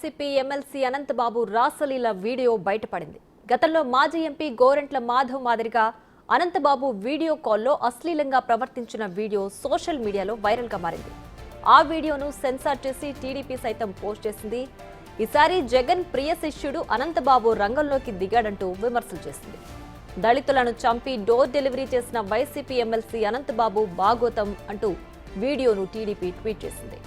CP MLC Anantha Babu రాసలీల video బయటపడింది. గతంలో మాజీ ఎంపీ గోరంట్ల మాధవ్ మాదిరిగా అనంతబాబు వీడియో కాల్లో అశ్లీలంగా ప్రవర్తించిన వీడియో సోషల్ మీడియాలో వైరల్గా మారింది. ఆ వీడియోను సెన్సార్ చేసి టీడీపీ సైతం పోస్ట్ చేసింది. ఈసారి జగన్ ప్రియ శిష్యుడు అనంతబాబు రంగంలోకి దిగాడంటూ విమర్శలు చేసింది. దళితులను చంపి డోర్ డెలివరీ చేసిన వైసీపీ ఎమ్మెల్సీ అనంతబాబు భాగోతం అంటూ వీడియోను టీడీపీ ట్వీట్ చేసింది.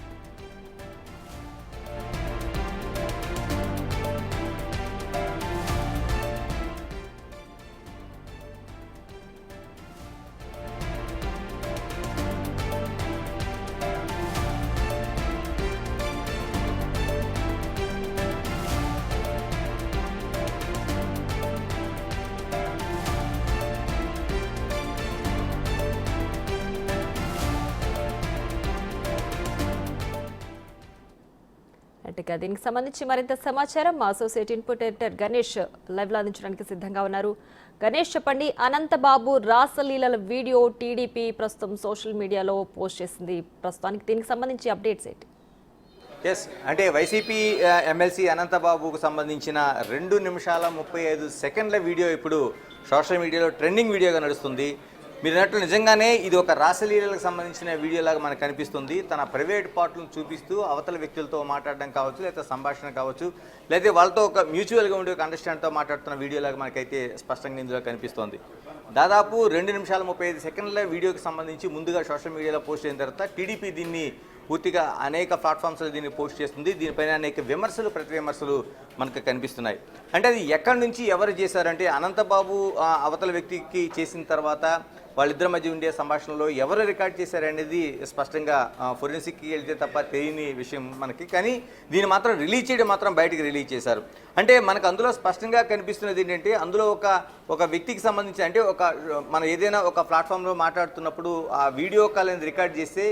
దీనికి సంబంధించి మరింత సమాచారం మా associate input editor Ganesh live లో అందించడానికి సిద్ధంగా ఉన్నారు. గణేష్, చెప్పండి, అనంతబాబు రాసలీలల వీడియో టీడీపీ ప్రస్తుతం సోషల్ మీడియాలో పోస్ట్ చేసింది. ప్రస్తుతానికి దీనికి సంబంధించి అప్డేట్స్ ఏంటి? అంటే వైసీపీ ఎమ్మెల్సీ అనంతబాబుకు సంబంధించిన 2 నిమిషాల 35 సెకండ్ల వీడియో ఇప్పుడు సోషల్ మీడియాలో ట్రెండింగ్ వీడియోగా నడుస్తుంది. మీరు అన్నట్లు నిజంగానే ఇది ఒక రాసలీలకు సంబంధించిన వీడియోలాగా మనకు కనిపిస్తుంది. తన ప్రైవేట్ పార్ట్లను చూపిస్తూ అవతల వ్యక్తులతో మాట్లాడడం కావచ్చు, లేదా సంభాషణ కావచ్చు, లేదా వాళ్ళతో ఒక మ్యూచువల్గా ఉండే ఒక అండర్స్టాండ్తో మాట్లాడుతున్న వీడియోలాగా మనకైతే స్పష్టంగా ఇందులో కనిపిస్తోంది. దాదాపు 2 నిమిషాల 35 సెకండ్ల వీడియోకి సంబంధించి ముందుగా సోషల్ మీడియాలో పోస్ట్ అయిన తర్వాత టీడీపీ దీన్ని పూర్తిగా అనేక ప్లాట్ఫామ్స్లో దీన్ని పోస్ట్ చేస్తుంది. దీనిపైన అనేక విమర్శలు, ప్రతి విమర్శలు మనకు కనిపిస్తున్నాయి. అంటే అది ఎక్కడి నుంచి ఎవరు చేశారంటే అనంతబాబు అవతల వ్యక్తికి చేసిన తర్వాత వాళ్ళిద్దరి మధ్య ఉండే సంభాషణలో ఎవరు రికార్డ్ చేశారనేది స్పష్టంగా ఫోరెన్సిక్కి వెళ్తే తప్ప తెలియని విషయం మనకి. కానీ దీన్ని మాత్రం రిలీజ్ చేయడం మాత్రం బయటకు రిలీజ్ చేశారు. అంటే మనకు అందులో స్పష్టంగా కనిపిస్తున్నది ఏంటంటే అందులో ఒక వ్యక్తికి సంబంధించి, అంటే మనం ఏదైనా ఒక ప్లాట్ఫామ్లో మాట్లాడుతున్నప్పుడు ఆ వీడియో కాల్ అనేది రికార్డ్ చేస్తే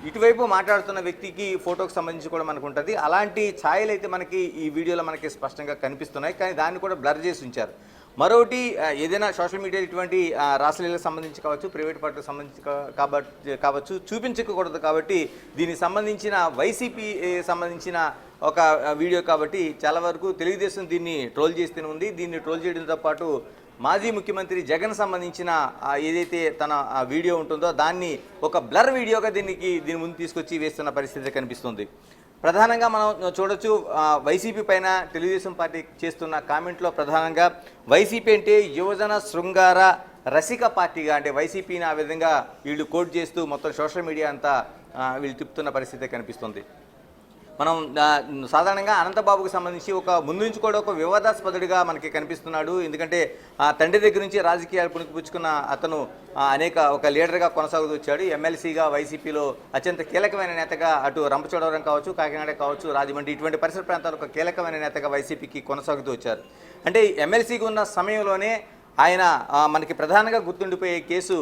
ఇటువైపు మాట్లాడుతున్న వ్యక్తికి ఫోటోకి సంబంధించి కూడా మనకు ఉంటుంది. అలాంటి ఛాయలు అయితే మనకి ఈ వీడియోలో మనకి స్పష్టంగా కనిపిస్తున్నాయి. కానీ దాన్ని కూడా బ్లర్ చేసి ఉంచారు. మరొకటి, ఏదైనా సోషల్ మీడియా ఇటువంటి రాసలీలకు సంబంధించి కావచ్చు, ప్రైవేట్ పార్టీలకు సంబంధించి కావచ్చు చూపించకూడదు. కాబట్టి దీనికి సంబంధించిన వైసీపీ సంబంధించిన ఒక వీడియో కాబట్టి చాలా వరకు తెలుగుదేశం దీన్ని ట్రోల్ చేస్తూనే ఉంది. దీన్ని ట్రోల్ చేయడంతో పాటు మాజీ ముఖ్యమంత్రి జగన్ సంబంధించిన ఏదైతే తన వీడియో ఉంటుందో దాన్ని ఒక బ్లర్ వీడియోగా దీని ముందు తీసుకొచ్చి వేస్తున్న పరిస్థితి కనిపిస్తుంది. ప్రధానంగా మనం చూడొచ్చు, వైసీపీ పైన తెలుగుదేశం పార్టీ చేస్తున్న కామెంట్లో ప్రధానంగా వైసీపీ అంటే యువజన శృంగార రసిక పార్టీగా, అంటే వైసీపీని ఆ విధంగా వీళ్ళు కోట్ చేస్తూ మొత్తం సోషల్ మీడియా అంతా వీళ్ళు తిప్పుతున్న పరిస్థితి కనిపిస్తుంది. మనం సాధారణంగా అనంతబాబుకు సంబంధించి ముందు నుంచి కూడా ఒక వివాదాస్పదుడిగా మనకి కనిపిస్తున్నాడు. ఎందుకంటే తండ్రి దగ్గర నుంచి రాజకీయాలు పుణికిపుచ్చుకున్న అతను ఒక లీడర్గా కొనసాగుతూ వచ్చాడు. ఎమ్మెల్సీగా వైసీపీలో అత్యంత కీలకమైన నేతగా అటు రంపచోడవరం కావచ్చు, కాకినాడ కావచ్చు, రాజమండ్రి ఇటువంటి పరిసర ప్రాంతాలు ఒక కీలకమైన నేతగా వైసీపీకి కొనసాగుతూ వచ్చారు. అంటే ఎమ్మెల్సీగా ఉన్న సమయంలోనే ఆయన మనకి ప్రధానంగా గుర్తుండిపోయే కేసు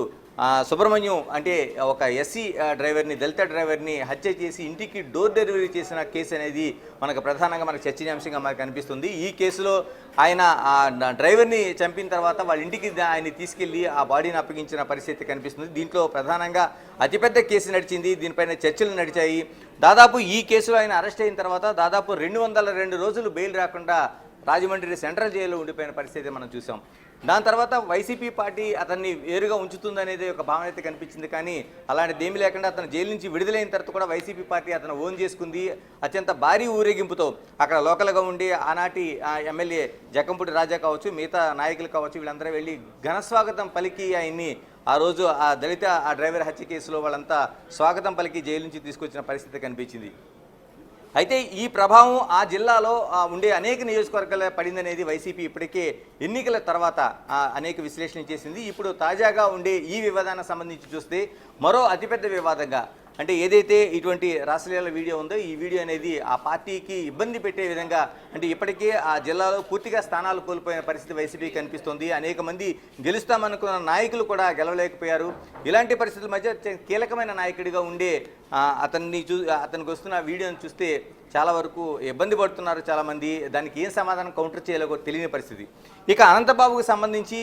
సుబ్రహ్మణ్యం, అంటే ఒక ఎస్సీ డ్రైవర్ని, దళిత డ్రైవర్ని హత్య చేసి ఇంటికి డోర్ డెలివరీ చేసిన కేసు అనేది మనకు ప్రధానంగా మనకు చర్చనీయాంశంగా మనకు కనిపిస్తుంది. ఈ కేసులో ఆయన డ్రైవర్ని చంపిన తర్వాత వాళ్ళ ఇంటికి ఆయన్ని తీసుకెళ్లి ఆ బాడీని అప్పగించిన పరిస్థితి కనిపిస్తుంది. దీంట్లో ప్రధానంగా అతిపెద్ద కేసు నడిచింది. దీనిపైన చర్చలు నడిచాయి. దాదాపు ఈ కేసులో ఆయన అరెస్ట్ అయిన తర్వాత దాదాపు 202 రోజులు బెయిల్ రాకుండా రాజమండ్రి సెంట్రల్ జైల్లో ఉండిపోయిన పరిస్థితి మనం చూసాం. దాని తర్వాత వైసీపీ పార్టీ అతన్ని వేరుగా ఉంచుతుందనేది ఒక భావన అయితే కనిపించింది. కానీ అలాంటిది ఏమీ లేకుండా అతను జైలు నుంచి విడుదలైన తర్వాత కూడా వైసీపీ పార్టీ అతను ఓన్ చేసుకుంది. అత్యంత భారీ ఊరేగింపుతో అక్కడ లోకల్గా ఉండి ఆనాటి ఎమ్మెల్యే జకంపూడి రాజా కావచ్చు, మిగతా నాయకులు కావచ్చు, వీళ్ళందరూ వెళ్ళి ఘనస్వాగతం పలికి ఆయన్ని ఆ రోజు ఆ దళిత డ్రైవర్ హత్య కేసులో వాళ్ళంతా స్వాగతం పలికి జైలు నుంచి తీసుకొచ్చిన పరిస్థితి కనిపించింది. అయితే ఈ ప్రభావం ఆ జిల్లాలో ఉండే అనేక నియోజకవర్గాల్లో పడిందనేది వైసీపీ ఇప్పటికే ఎన్నికల తర్వాత అనేక విశ్లేషణ చేసింది. ఇప్పుడు తాజాగా ఉండే ఈ వివాదానికి సంబంధించి చూస్తే మరో అతిపెద్ద వివాదంగా, అంటే ఏదైతే ఇటువంటి రాసలీల వీడియో ఉందో ఈ వీడియో అనేది ఆ పార్టీకి ఇబ్బంది పెట్టే విధంగా, అంటే ఇప్పటికే ఆ జిల్లాలో పూర్తిగా స్థానాలు కోల్పోయిన పరిస్థితి వైసీపీ కనిపిస్తుంది. అనేక మంది గెలుస్తామనుకున్న నాయకులు కూడా గెలవలేకపోయారు. ఇలాంటి పరిస్థితుల మధ్య కీలకమైన నాయకుడిగా ఉండే అతనికి వస్తున్న వీడియోని చూస్తే చాలా వరకు ఇబ్బంది పడుతున్నారు చాలామంది. దానికి ఏం సమాధానం కౌంటర్ చేయాలో తెలియని పరిస్థితి. ఇక అనంతబాబుకు సంబంధించి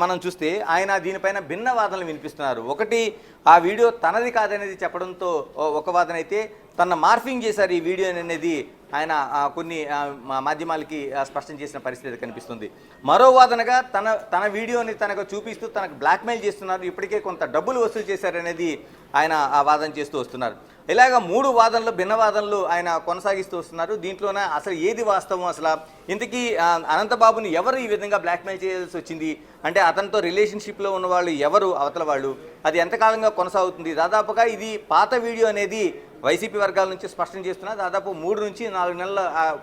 మనం చూస్తే ఆయన దీనిపైన భిన్న వాదనలు వినిపిస్తున్నారు. ఒకటి, ఆ వీడియో తనది కాదనేది చెప్పడంతో ఒక వాదన అయితే, తన మార్ఫింగ్ చేశారు ఈ వీడియో అనేది ఆయన కొన్ని మాధ్యమాలకి స్పష్టం చేసిన పరిస్థితి కనిపిస్తుంది. మరో వాదనగా తన వీడియోని తనకు చూపిస్తూ తనకు బ్లాక్మెయిల్ చేస్తున్నారు, ఇప్పటికే కొంత డబ్బులు వసూలు చేశారనేది ఆయన వాదన చేస్తూ వస్తున్నారు. ఇలాగ 3 వాదనలు భిన్న వాదనలు ఆయన కొనసాగిస్తూ వస్తున్నారు. దీంట్లోనే అసలు ఏది వాస్తవం, అసలు ఇంతకీ అనంతబాబుని ఎవరు ఈ విధంగా బ్లాక్మెయిల్ చేయాల్సి వచ్చింది, అంటే అతనితో రిలేషన్షిప్లో ఉన్న వాళ్ళు ఎవరు, అవతల వాళ్ళు, అది ఎంతకాలంగా కొనసాగుతుంది, దాదాపుగా ఇది పాత వీడియో అనేది వైసీపీ వర్గాల నుంచి స్పష్టం చేస్తున్నారు. దాదాపు 3 నుంచి 4 నెలల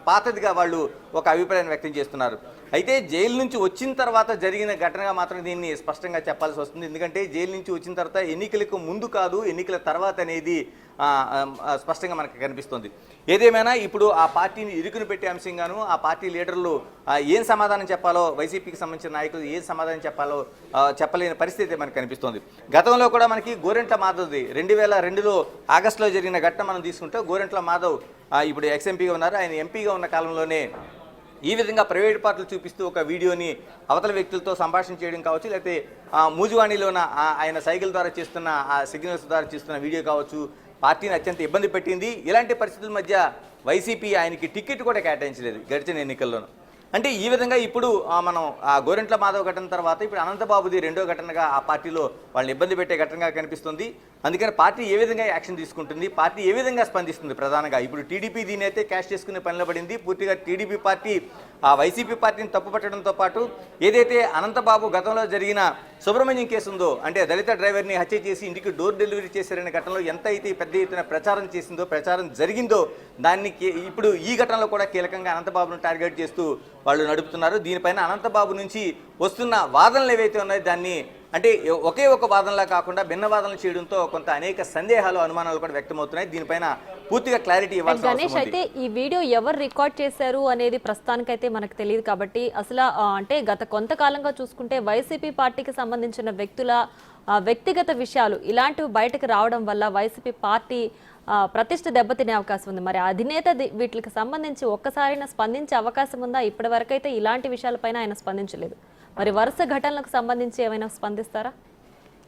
పాతదిగా వాళ్ళు ఒక అభిప్రాయాన్ని వ్యక్తం చేస్తున్నారు. అయితే జైలు నుంచి వచ్చిన తర్వాత జరిగిన ఘటనగా మాత్రం దీన్ని స్పష్టంగా చెప్పాల్సి వస్తుంది. ఎందుకంటే జైలు నుంచి వచ్చిన తర్వాత ఎన్నికలకు ముందు కాదు, ఎన్నికల తర్వాత అనేది స్పష్టంగా మనకు కనిపిస్తుంది. ఏదేమైనా ఇప్పుడు ఆ పార్టీని ఇరుకుని పెట్టే అంశంగాను ఆ పార్టీ లీడర్లు ఏం సమాధానం చెప్పాలో, వైసీపీకి సంబంధించిన నాయకులు ఏం సమాధానం చెప్పాలో చెప్పలేని పరిస్థితి మనకు కనిపిస్తుంది. గతంలో కూడా మనకి గోరెంట్ల మాధవ్ది 2002లో ఆగస్టులో జరిగిన ఘటన మనం తీసుకుంటే, గోరెంట్ల మాధవ్ ఇప్పుడు ఎక్స్ఎంపీగా ఉన్నారు. ఆయన ఎంపీగా ఉన్న కాలంలోనే ఈ విధంగా ప్రైవేట్ పార్టీలు చూపిస్తూ ఒక వీడియోని అవతల వ్యక్తులతో సంభాషణ చేయడం కావచ్చు, లేకపోతే మూజువాణిలోన ఆయన సైకిల్ ద్వారా చేస్తున్న ఆ సిగ్నల్స్ ద్వారా చేస్తున్న వీడియో కావచ్చు, పార్టీని అత్యంత ఇబ్బంది పెట్టింది. ఇలాంటి పరిస్థితుల మధ్య వైసీపీ ఆయనకి టికెట్ కూడా కేటాయించలేదు గడిచిన ఎన్నికల్లోనూ. అంటే ఈ విధంగా ఇప్పుడు మనం ఆ గోరెంట్ల మాధవ్ ఘటన తర్వాత ఇప్పుడు అనంతబాబుది 2వ ఘటనగా ఆ పార్టీలో వాళ్ళని ఇబ్బంది పెట్టే ఘటనగా కనిపిస్తుంది. అందుకని పార్టీ ఏ విధంగా యాక్షన్ తీసుకుంటుంది, పార్టీ ఏ విధంగా స్పందిస్తుంది, ప్రధానంగా ఇప్పుడు టీడీపీ దీని అయితే క్యాష్ చేసుకునే పనిలో పడింది. పూర్తిగా టీడీపీ పార్టీ ఆ వైసీపీ పార్టీని తప్పుపట్టడంతో పాటు ఏదైతే అనంతబాబు గతంలో జరిగిన సుబ్రహ్మణ్యం కేసు ఉందో, అంటే దళిత డ్రైవర్ని హత్య చేసి ఇంటికి డోర్ డెలివరీ చేశారనే ఘటనలో ఎంత అయితే పెద్ద ఎత్తున ప్రచారం జరిగిందో, దాన్ని ఇప్పుడు ఈ ఘటనలో కూడా కీలకంగా అనంతబాబును టార్గెట్ చేస్తూ వాళ్ళు నడుపుతున్నారు. దీనిపైన అనంతబాబు నుంచి వస్తున్న వాదనలు ఏవైతే ఉన్నాయో దాన్ని అంటే ఒకే ఒక వాదనలా కాకుండా భిన్న వాదనలు చేయడంతో కొంత అనేక సందేహాలు, అనుమానాలు కూడా వ్యక్తమవుతున్నాయి. దీనిపైన పూర్తిగా క్లారిటీ ఇవ్వాల్సి గణేష్, అయితే ఈ వీడియో ఎవరు రికార్డ్ చేశారు అనేది ప్రస్తుతానికైతే మనకు తెలియదు. కాబట్టి అసలు అంటే గత కొంతకాలంగా చూసుకుంటే వైసీపీ పార్టీకి సంబంధించిన వ్యక్తుల వ్యక్తిగత విషయాలు ఇలాంటివి బయటకు రావడం వల్ల వైసీపీ పార్టీ ప్రతిష్ట దెబ్బతినే అవకాశం ఉంది. మరి అధినేత వీటికి సంబంధించి ఒక్కసారైనా స్పందించే అవకాశం ఉందా? ఇప్పటి వరకైతే ఇలాంటి విషయాలపైన ఆయన స్పందించలేదు. మరి వరుస ఘటనలకు సంబంధించి ఏమైనా స్పందిస్తారా?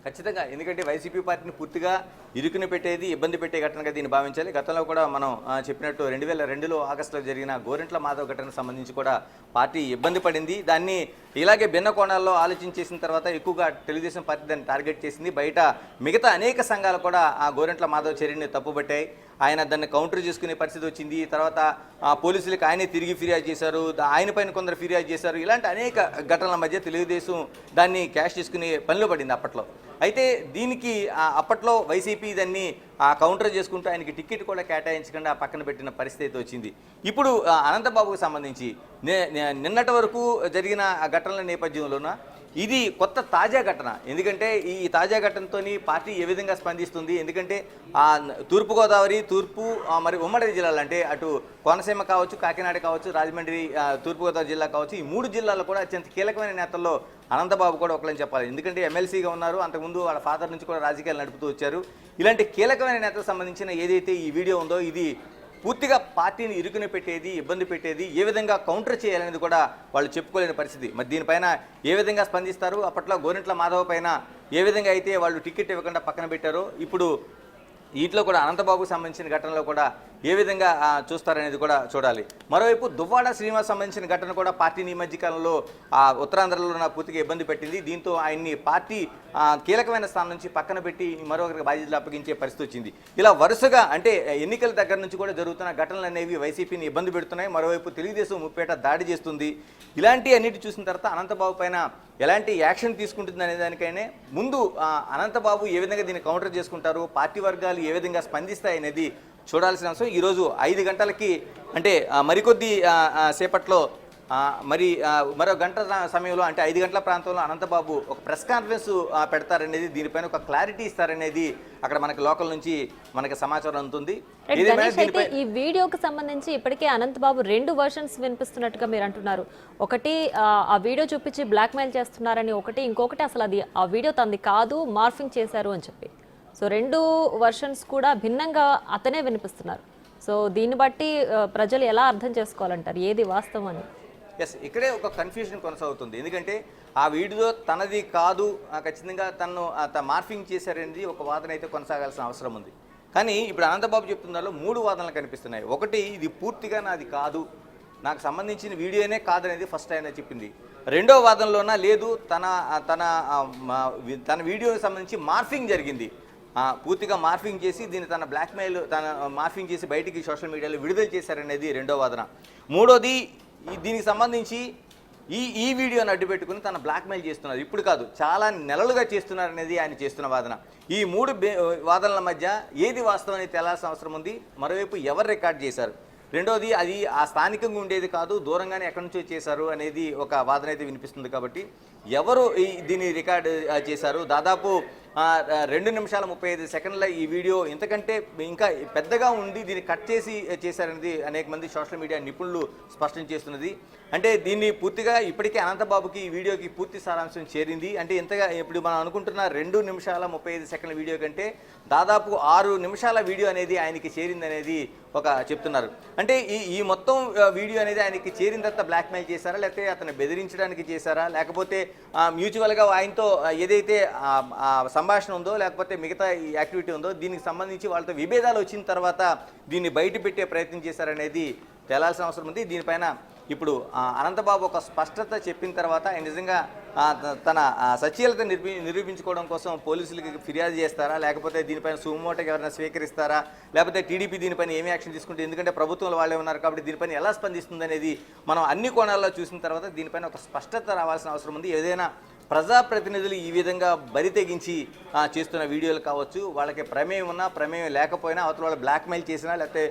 ఖచ్చితంగా, ఎందుకంటే వైసీపీ పార్టీని పూర్తిగా ఇరుకుని పెట్టేది, ఇబ్బంది పెట్టే ఘటనగా దీన్ని భావించాలి. గతంలో కూడా మనం చెప్పినట్టు 2002లో ఆగస్టులో జరిగిన గోరెంట్ల మాధవ్ ఘటనకు సంబంధించి కూడా పార్టీ ఇబ్బంది పడింది. దాన్ని ఇలాగే భిన్న కోణాల్లో ఆలోచించేసిన తర్వాత ఎక్కువగా తెలుగుదేశం పార్టీ దాన్ని టార్గెట్ చేసింది. బయట మిగతా అనేక సంఘాలు కూడా ఆ గోరెంట్ల మాధవ్ చర్యని తప్పుపట్టాయి. ఆయన దాన్ని కౌంటర్ చేసుకునే పరిస్థితి వచ్చింది. తర్వాత పోలీసులకు ఆయనే తిరిగి ఫిర్యాదు చేశారు, ఆయన పైన కొందరు ఫిర్యాదు చేశారు. ఇలాంటి అనేక ఘటనల మధ్య తెలుగుదేశం దాన్ని క్యాష్ చేసుకునే పనిలో పడింది అప్పట్లో. అయితే దీనికి అప్పట్లో వైసీపీ దాన్ని కౌంటర్ చేసుకుంటూ ఆయనకి టికెట్ కూడా కేటాయించకుండా పక్కన పెట్టిన పరిస్థితి వచ్చింది. ఇప్పుడు అనంతబాబుకు సంబంధించి నిన్నటి వరకు జరిగిన ఘటనల నేపథ్యంలోన ఇది కొత్త తాజా ఘటన. ఎందుకంటే ఈ తాజా ఘటనతో పార్టీ ఏ విధంగా స్పందిస్తుంది, ఎందుకంటే తూర్పుగోదావరి, తూర్పు మరి ఉమ్మడి జిల్లాలు అంటే అటు కోనసీమ కావచ్చు, కాకినాడ కావచ్చు, రాజమండ్రి, తూర్పుగోదావరి జిల్లా కావచ్చు, ఈ 3 జిల్లాల్లో కూడా అత్యంత కీలకమైన నేతల్లో అనంతబాబు కూడా ఒకళ్ళని చెప్పాలి. ఎందుకంటే ఎమ్మెల్సీగా ఉన్నారు, అంతకుముందు వాళ్ళ ఫాదర్ నుంచి కూడా రాజకీయాలు నడుపుతూ వచ్చారు. ఇలాంటి కీలకమైన నేతలకు సంబంధించిన ఏదైతే ఈ వీడియో ఉందో ఇది పూర్తిగా పార్టీని ఇరుకుని పెట్టేది, ఇబ్బంది పెట్టేది, ఏ విధంగా కౌంటర్ చేయాలనేది కూడా వాళ్ళు చెప్పుకోలేని పరిస్థితి. మరి దీనిపైన ఏ విధంగా స్పందిస్తారు, అప్పట్లో గోరెంట్ల మాధవ్ పైన ఏ విధంగా అయితే వాళ్ళు టికెట్ ఇవ్వకుండా పక్కన పెట్టారో ఇప్పుడు వీటిలో కూడా అనంతబాబుకు సంబంధించిన ఘటనలో కూడా ఏ విధంగా చూస్తారనేది కూడా చూడాలి. మరోవైపు దువ్వాడ శ్రీనివాస్ సంబంధించిన ఘటన కూడా పార్టీని ఈ మధ్యకాలంలో ఉత్తరాంధ్రలో పూర్తిగా ఇబ్బంది పెట్టింది. దీంతో ఆయన్ని పార్టీ కీలకమైన స్థానం నుంచి పక్కన పెట్టి మరొకరికి బాధ్యతలు అప్పగించే పరిస్థితి వచ్చింది. ఇలా వరుసగా అంటే ఎన్నికల దగ్గర నుంచి కూడా జరుగుతున్న ఘటనలు అనేవి వైసీపీని ఇబ్బంది పెడుతున్నాయి. మరోవైపు తెలుగుదేశం ముప్పేట దాడి చేస్తుంది. ఇలాంటి అన్నిటి చూసిన తర్వాత అనంతబాబు పైన ఎలాంటి యాక్షన్ తీసుకుంటుంది అనే దానికైనా ముందు అనంతబాబు ఏ విధంగా దీన్ని కౌంటర్ చేసుకుంటారు, పార్టీ వర్గాలు ఏ విధంగా స్పందిస్తాయి అనేది చూడాల్సిన అంశం. ఈరోజు 5 గంటలకి అంటే మరికొద్ది సేపట్లో మరో గంట సమయంలో అంటే 5 గంటల ప్రాంతంలో అనంతబాబు ఒక ప్రెస్ కాన్ఫరెన్స్ పెడతారనేది, దీనిపైన ఒక క్లారిటీ ఇస్తారనేది అక్కడ మనకి లోకల్ నుంచి మనకి సమాచారం అందుతుంది. ఈ వీడియోకి సంబంధించి ఇప్పటికే అనంతబాబు 2 వర్షన్స్ వినిపిస్తున్నట్టుగా మీరు అంటున్నారు. ఒకటి ఆ వీడియో చూపించి బ్లాక్మెయిల్ చేస్తున్నారని, ఇంకొకటి అసలు అది ఆ వీడియో తంది కాదు, మార్ఫింగ్ చేశారు అని చెప్పి. సో 2 వర్షన్స్ కూడా భిన్నంగా అతనే వినిపిస్తున్నారు. సో దీన్ని బట్టి ప్రజలు ఎలా అర్థం చేసుకోవాలంటారు, ఏది వాస్తవం అని? ఎస్, ఇక్కడే ఒక కన్ఫ్యూజన్ కొనసాగుతుంది. ఎందుకంటే ఆ వీడియో తనది కాదు, ఖచ్చితంగా తను మార్ఫింగ్ చేశారనేది ఒక వాదన అయితే కొనసాగాల్సిన అవసరం ఉంది. కానీ ఇప్పుడు అనంతబాబు చెప్తున్న దానిలో 3 వాదనలు కనిపిస్తున్నాయి. ఒకటి, ఇది పూర్తిగా నాది కాదు, నాకు సంబంధించిన వీడియోనే కాదనేది ఫస్ట్ ఆయన చెప్పింది. రెండో వాదనలోన లేదు, తన తన తన వీడియోకి సంబంధించి మార్ఫింగ్ జరిగింది, పూర్తిగా మార్ఫింగ్ చేసి దీన్ని తన బ్లాక్మెయిల్ మార్ఫింగ్ చేసి బయటికి సోషల్ మీడియాలో విడుదల చేశారనేది రెండో వాదన. మూడోది, దీనికి సంబంధించి ఈ వీడియోని అడ్డుపెట్టుకుని తన బ్లాక్మెయిల్ చేస్తున్నారు, ఇప్పుడు కాదు చాలా నెలలుగా చేస్తున్నారనేది ఆయన చేస్తున్న వాదన. ఈ 3 వాదనల మధ్య ఏది వాస్తవం అనేది తేలాల్సిన అవసరం ఉంది. మరోవైపు ఎవరు రికార్డ్ చేశారు, రెండోది అది ఆ స్థానికంగా ఉండేది కాదు, దూరంగానే ఎక్కడి నుంచో చేశారు అనేది ఒక వాదన అయితే వినిపిస్తుంది. కాబట్టి ఎవరు దీన్ని రికార్డ్ చేశారు, దాదాపు 2 నిమిషాల 35 సెకండ్ల ఈ వీడియో ఇంతకంటే ఇంకా పెద్దగా ఉండి దీన్ని కట్ చేసి చేశారనేది అనేక మంది సోషల్ మీడియా నిపుణులు స్పష్టం చేస్తున్నది. అంటే దీన్ని పూర్తిగా ఇప్పటికే అనంతబాబుకి ఈ వీడియోకి పూర్తి సారాంశం చేరింది. అంటే ఇంతగా ఇప్పుడు మనం అనుకుంటున్న 2 నిమిషాల 35 సెకండ్ల వీడియో కంటే దాదాపు 6 నిమిషాల వీడియో అనేది ఆయనకి చేరింది అనేది ఒక చెప్తున్నారు. అంటే ఈ మొత్తం వీడియో అనేది ఆయనకి చేరిన తర్వాత బ్లాక్మెయిల్ చేశారా, లేకపోతే అతను బెదిరించడానికి చేశారా, లేకపోతే మ్యూచువల్గా ఆయనతో ఏదైతే సంభాషణ ఉందో లేకపోతే మిగతా ఈ యాక్టివిటీ ఉందో దీనికి సంబంధించి వాళ్ళతో విభేదాలు వచ్చిన తర్వాత దీన్ని బయట పెట్టే ప్రయత్నం చేశారనేది తేలాల్సిన అవసరం ఉంది. దీనిపైన ఇప్పుడు అనంతబాబు ఒక స్పష్టత చెప్పిన తర్వాత ఆయన నిజంగా తన సచీలత నిరూపించుకోవడం కోసం పోలీసులకి ఫిర్యాదు చేస్తారా, లేకపోతే దీనిపైన సుమోటోగా ఎవరైనా స్వీకరిస్తారా, లేకపోతే టీడీపీ దీనిపైన ఏమి యాక్షన్ తీసుకుంటే, ఎందుకంటే ప్రభుత్వంలో వాళ్ళే ఉన్నారు కాబట్టి దీనిపైన ఎలా స్పందిస్తుంది అనేది మనం అన్ని కోణాల్లో చూసిన తర్వాత దీనిపైన ఒక స్పష్టత రావాల్సిన అవసరం ఉంది. ఏదైనా ప్రజాప్రతినిధులు ఈ విధంగా బరి తెగించి చేస్తున్న వీడియోలు కావచ్చు, వాళ్ళకి ప్రమేయం ఉన్నా ప్రమేయం లేకపోయినా అవతల వాళ్ళు బ్లాక్మెయిల్ చేసినా లేకపోతే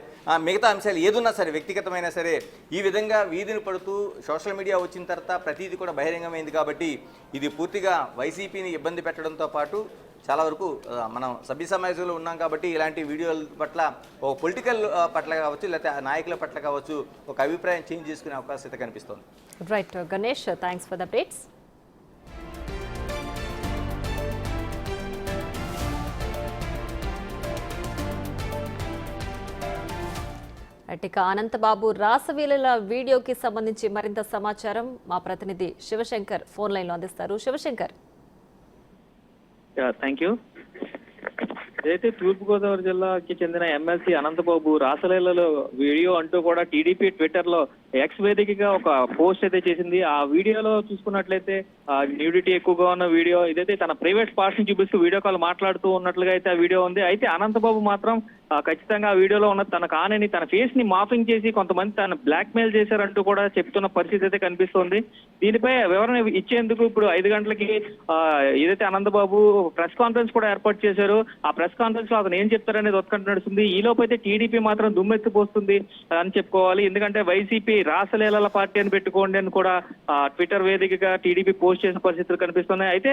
మిగతా అంశాలు ఏదున్నా సరే వ్యక్తిగతమైనా సరే ఈ విధంగా వీధిని పడుతూ సోషల్ మీడియా వచ్చిన తర్వాత ప్రతిదీ కూడా బహిరంగమైంది. కాబట్టి ఇది పూర్తిగా వైసీపీని ఇబ్బంది పెట్టడంతో పాటు చాలా వరకు మనం సభ్య సమాజంలో ఉన్నాం కాబట్టి ఇలాంటి వీడియోల పట్ల ఒక పొలిటికల్ పట్ల కావచ్చు లేకపోతే నాయకుల పట్ల కావచ్చు ఒక అభిప్రాయం చేంజ్ చేసుకునే అవకాశం అయితే కనిపిస్తుంది. Right Ganesh, thanks for the updates. ఇక అనంతబాబు రాసలీలల వీడియోకి సంబంధించి మరింత సమాచారం మా ప్రతినిధి శివశంకర్ ఫోన్ లైన్ లో అందిస్తారు. శివశంకర్. Thank you. ఏదైతే తూర్పుగోదావరి జిల్లాకి చెందిన ఎమ్మెల్సీ అనంతబాబు రాసలీలలో వీడియో అంటూ కూడా టీడీపీ ట్విట్టర్ లో ఎక్స్ వేదికగా ఒక పోస్ట్ అయితే చేసింది. ఆ వీడియోలో చూసుకున్నట్లయితే న్యూడిటీ ఎక్కువగా ఉన్న వీడియో, ఇదైతే తన ప్రైవేట్ పార్ట్స్ ని చూపిస్తూ వీడియో కాల్ మాట్లాడుతూ ఉన్నట్లుగా అయితే ఆ వీడియో ఉంది. అయితే అనంతబాబు మాత్రం ఖచ్చితంగా ఆ వీడియోలో ఉన్న తన కానని తన ఫేస్ ని మాఫింగ్ చేసి కొంతమంది తన బ్లాక్ మెయిల్ చేశారంటూ కూడా చెప్తున్న పరిస్థితి అయితే కనిపిస్తోంది. దీనిపై వివరణ ఇచ్చేందుకు ఇప్పుడు 5 గంటలకి ఏదైతే అనంతబాబు ప్రెస్ కాన్ఫరెన్స్ కూడా ఏర్పాటు చేశారు. ఆ ప్రెస్ కాన్ఫరెన్స్ లో అతను ఏం చెప్తారనేది ఉత్కంఠ నడుస్తుంది. ఈ లోపు అయితే టీడీపీ మాత్రం దుమ్మెత్తిపోస్తుంది అని చెప్పుకోవాలి. ఎందుకంటే వైసీపీ రాసలీలల పార్టీ అని పెట్టుకోండి అని కూడా ట్విట్టర్ వేదికగా టీడీపీ పోస్ట్ చేసిన పరిస్థితులు కనిపిస్తున్నాయి. అయితే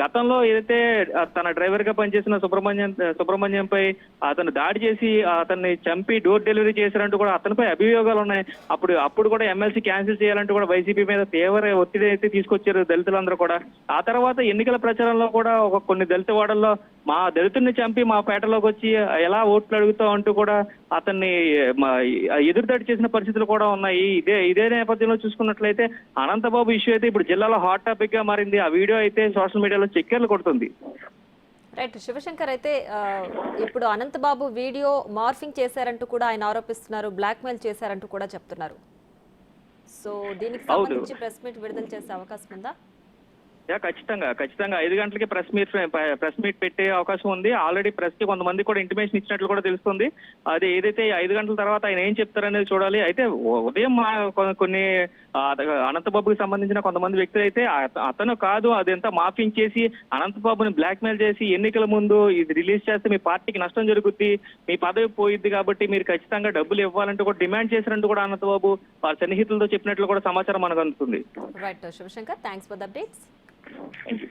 గతంలో ఏదైతే తన డ్రైవర్ గా పనిచేసిన సుబ్రహ్మణ్యంపై అతను దాడి చేసి అతన్ని చంపి డోర్ డెలివరీ చేశారంటూ కూడా అతనిపై అభియోగాలు ఉన్నాయి. అప్పుడు కూడా ఎమ్మెల్సీ క్యాన్సిల్ చేయాలంటూ కూడా వైసీపీ మీద తీవ్ర ఒత్తిడి అయితే తీసుకొచ్చారు దళితులందరూ కూడా. ఆ తర్వాత ఎన్నికల ప్రచారంలో కూడా కొన్ని దళిత వాడల్లో మా దళితుడిని చంపి మా పేటలోకి వచ్చి ఎలా ఓట్లు అడుగుతావు అంటూ కూడా అతన్ని ఎదురుదాడి చేసిన పరిస్థితులు కూడా ఉన్నాయి. ఇదే నేపథ్యంలో చూసుకున్నట్లయితే అనంతబాబు ఇష్యూ అయితే ఇప్పుడు జిల్లాలో హాట్ టాపిక్ గా మారింది. ఆ వీడియో అయితే సోషల్ మీడియాలో చక్కెర్లు కొడుతుంది. రైట్ శివశంకర్, అయితే ఇప్పుడు అనంతబాబు వీడియో మార్ఫింగ్ చేశారంటూ కూడా ఆయన ఆరోపిస్తున్నారు, బ్లాక్మెయిల్ చేశారంటూ కూడా చెప్తున్నారు. సో దీనికి సంబంధించి ప్రెస్ మీట్ విడుదల చేసే అవకాశం ఉందా? ఖచ్చితంగా 5 గంటలకి ప్రెస్ మీట్ పెట్టే అవకాశం ఉంది. ఆల్రెడీ ప్రెస్ కి కొంతమంది కూడా ఇంటిమేషన్ ఇచ్చినట్లు కూడా తెలుస్తుంది. అది ఏదైతే 5 గంటల తర్వాత ఆయన ఏం చెప్తారనేది చూడాలి. అయితే ఉదయం కొన్ని అనంతబాబుకి సంబంధించిన కొంతమంది వ్యక్తులు అయితే అతను కాదు అదంతా మాఫింగ్ చేసి అనంతబాబుని బ్లాక్మెయిల్ చేసి ఎన్నికల ముందు ఇది రిలీజ్ చేస్తే మీ పార్టీకి నష్టం జరుగుద్ది, మీ పదవి పోయిద్ది, కాబట్టి మీరు ఖచ్చితంగా డబ్బులు ఇవ్వాలంటూ కూడా డిమాండ్ చేసినట్టు కూడా అనంతబాబు వారి సన్నిహితులతో చెప్పినట్లు కూడా సమాచారం మనకు అందుతుంది. Right Shivshankar, thanks for the updates. Thank you.